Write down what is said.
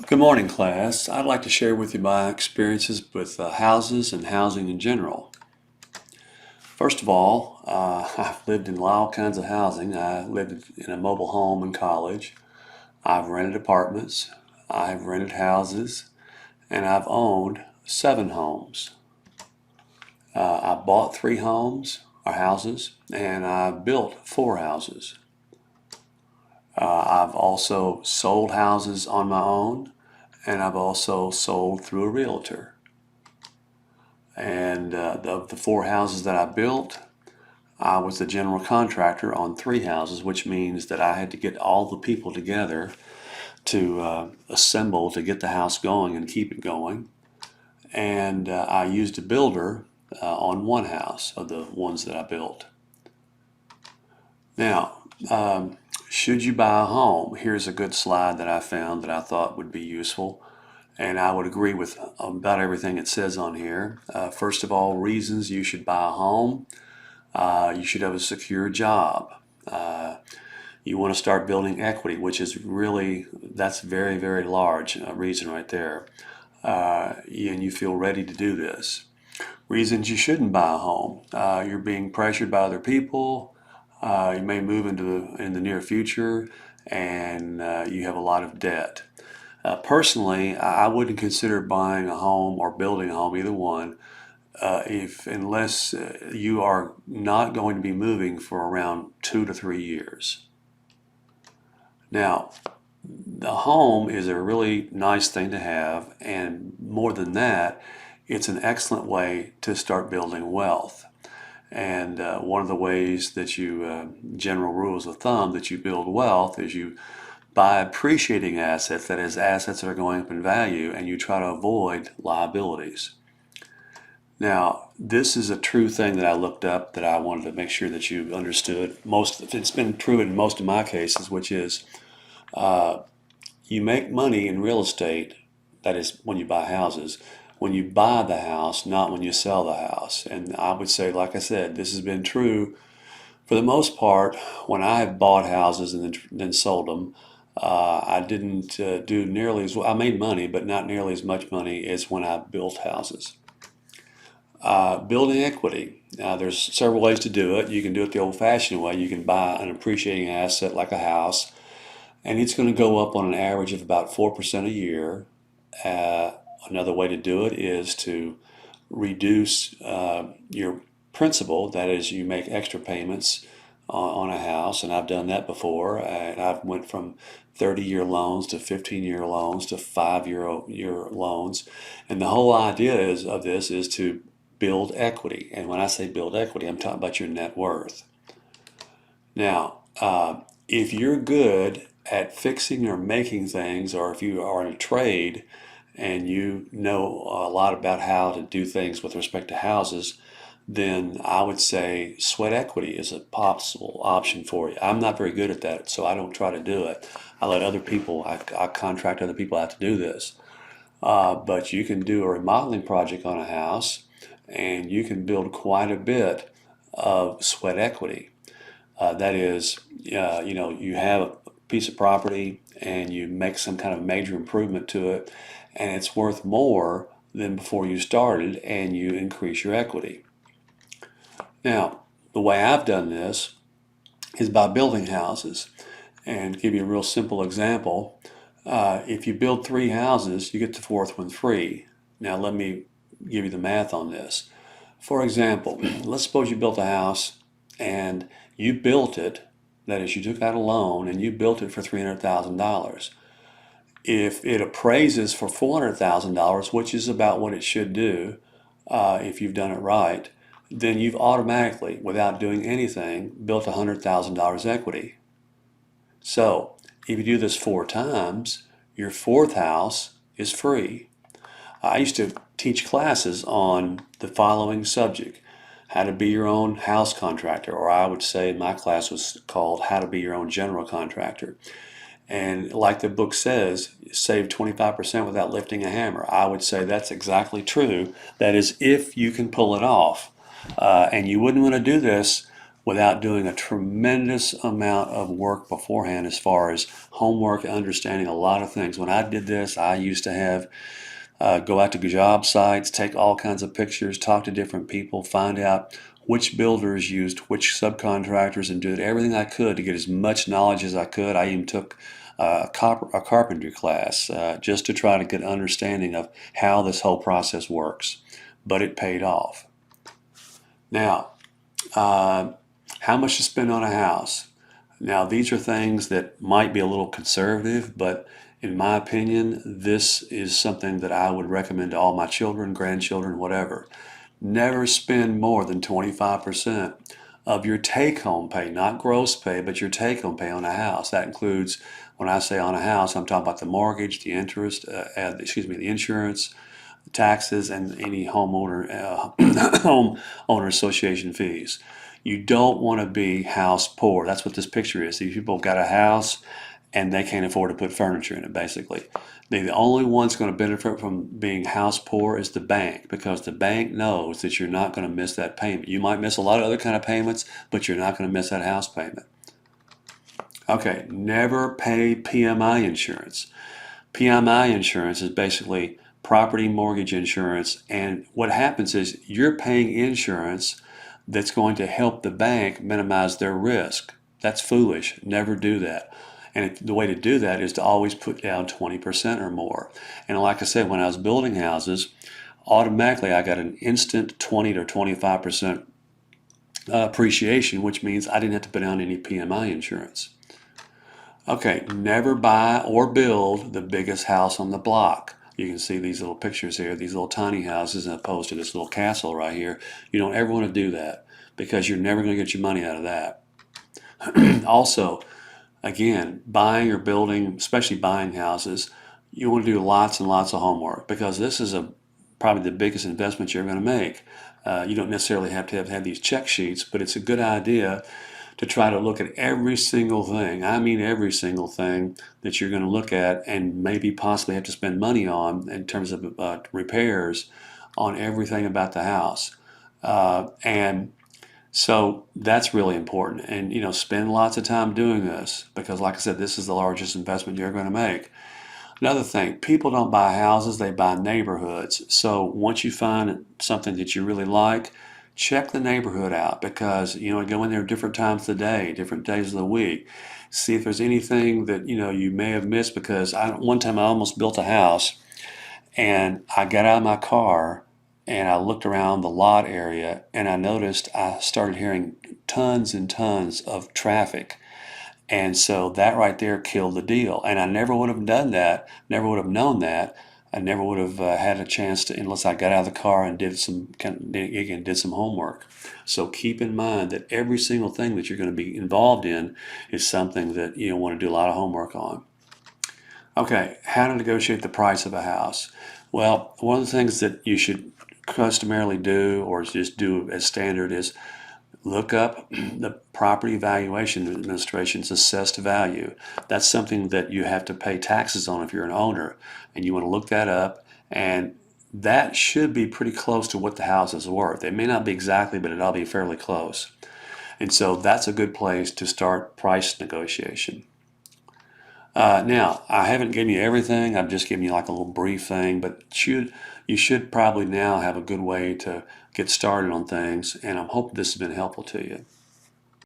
Good morning, class. I'd like to share with you my experiences with houses and housing in general. First of all, I've lived in all kinds of housing. I lived in a mobile home in college. I've rented apartments. I've rented houses. And I've owned 7 homes. I bought 3 homes or houses, and I built 4 houses. I've also sold houses on my own, and I've also sold through a realtor. And of the 4 houses that I built, I was the general contractor on 3 houses, which means that I had to get all the people together to assemble to get the house going and keep it going. And I used a builder on 1 house of the ones that I built. Now, should you buy a home? Here's a good slide that I found that I thought would be useful. And I would agree with about everything it says on here. First of all, reasons you should buy a home. You should have a secure job. You want to start building equity, which is really, that's very, very large reason right there. And you feel ready to do this. Reasons you shouldn't buy a home. You're being pressured by other people. You may move in the near future, and you have a lot of debt. Personally, I wouldn't consider buying a home or building a home, either one, unless you are not going to be moving for around 2 to 3 years. Now, the home is a really nice thing to have, and more than that, it's an excellent way to start building wealth. And one of the ways that general rules of thumb that you build wealth is you buy appreciating assets, that is, assets that are going up in value, and you try to avoid liabilities. Now, this is a true thing that I looked up that I wanted to make sure that you understood. It's been true in most of my cases, which is you make money in real estate, that is, when you buy houses, when you buy the house, not when you sell the house. And I would say, like I said, this has been true for the most part when I have bought houses and then sold them. I didn't do nearly as well. I made money, but not nearly as much money as when I built houses. Building equity. There's several ways to do it. You can do it the old-fashioned way. You can buy an appreciating asset like a house, and it's going to go up on an average of about 4% a year. Another way to do it is to reduce your principal. That is, you make extra payments on a house, and I've done that before. And I've went from 30-year loans to 15-year loans to 5-year loans. And the whole idea of this is to build equity. And when I say build equity, I'm talking about your net worth. Now, if you're good at fixing or making things, or if you are in a trade and you know a lot about how to do things with respect to houses, then I would say sweat equity is a possible option for you. I'm not very good at that, so I don't try to do it. I let other people, I contract other people out to do this. But you can do a remodeling project on a house, and you can build quite a bit of sweat equity. That is, you have a piece of property and you make some kind of major improvement to it, and it's worth more than before you started, and you increase your equity. Now, the way I've done this is by building houses. And to give you a real simple example, if you build 3 houses, you get the 4th one free. Now, let me give you the math on this. For example, let's suppose you built a house and you built it, that is, you took out a loan and you built it for $300,000. If it appraises for $400,000, which is about what it should do if you've done it right, then you've automatically, without doing anything, built $100,000 equity. So if you do this 4 times, your 4th house is free. I used to teach classes on the following subject: how to be your own house contractor, or I would say my class was called how to be your own general contractor. And like the book says, save 25% without lifting a hammer. I would say that's exactly true. That is, if you can pull it off. And you wouldn't want to do this without doing a tremendous amount of work beforehand as far as homework, understanding a lot of things. When I did this, I used to have go out to job sites, take all kinds of pictures, talk to different people, find out which builders used which subcontractors, and did everything I could to get as much knowledge as I could. I even took a carpentry class just to try to get an understanding of how this whole process works. But it paid off. Now, how much to spend on a house? Now, these are things that might be a little conservative, but in my opinion, this is something that I would recommend to all my children, grandchildren, whatever. Never spend more than 25% of your take-home pay, not gross pay, but your take-home pay on a house. That includes, when I say on a house, I'm talking about the mortgage, the interest, the insurance, taxes, and any homeowner association fees. You don't want to be house poor. That's what this picture is. These people have got a house and they can't afford to put furniture in it, basically. The only one's going to benefit from being house poor is the bank, because the bank knows that you're not going to miss that payment. You might miss a lot of other kind of payments, but you're not going to miss that house payment. Okay, never pay PMI insurance. PMI insurance is basically property mortgage insurance, and what happens is you're paying insurance that's going to help the bank minimize their risk. That's foolish. Never do that. And the way to do that is to always put down 20% or more. And like I said, when I was building houses, automatically I got an instant 20 to 25% appreciation, which means I didn't have to put down any PMI insurance. Okay, never buy or build the biggest house on the block. You can see these little pictures here, these little tiny houses, as opposed to this little castle right here. You don't ever want to do that, because you're never going to get your money out of that. Also, again, buying or building, especially buying houses, you want to do lots and lots of homework, because this is probably the biggest investment you're going to make. You don't necessarily have to have had these check sheets, but it's a good idea to try to look at every single thing. I mean every single thing that you're going to look at and maybe possibly have to spend money on in terms of repairs on everything about the house. And so that's really important. And, spend lots of time doing this, because like I said, this is the largest investment you're going to make. Another thing, people don't buy houses, they buy neighborhoods. So once you find something that you really like, check the neighborhood out, because, go in there different times of the day, different days of the week. See if there's anything that, you may have missed, because one time I almost built a house, and I got out of my car and I looked around the lot area, and I noticed I started hearing tons and tons of traffic. And so that right there killed the deal. And I never would have done that, never would have known that. I never would have had a chance to, unless I got out of the car and did some homework. So keep in mind that every single thing that you're going to be involved in is something that you want to do a lot of homework on. Okay, how to negotiate the price of a house. Well, one of the things that you should customarily do, or just do as standard, is look up the Property Valuation Administration's assessed value. That's something that you have to pay taxes on if you're an owner, and you want to look that up, and that should be pretty close to what the house is worth. It may not be exactly, but it'll be fairly close. And so that's a good place to start price negotiation. Now, I haven't given you everything. I've just given you like a little brief thing, but you should probably now have a good way to get started on things, and I'm hoping this has been helpful to you.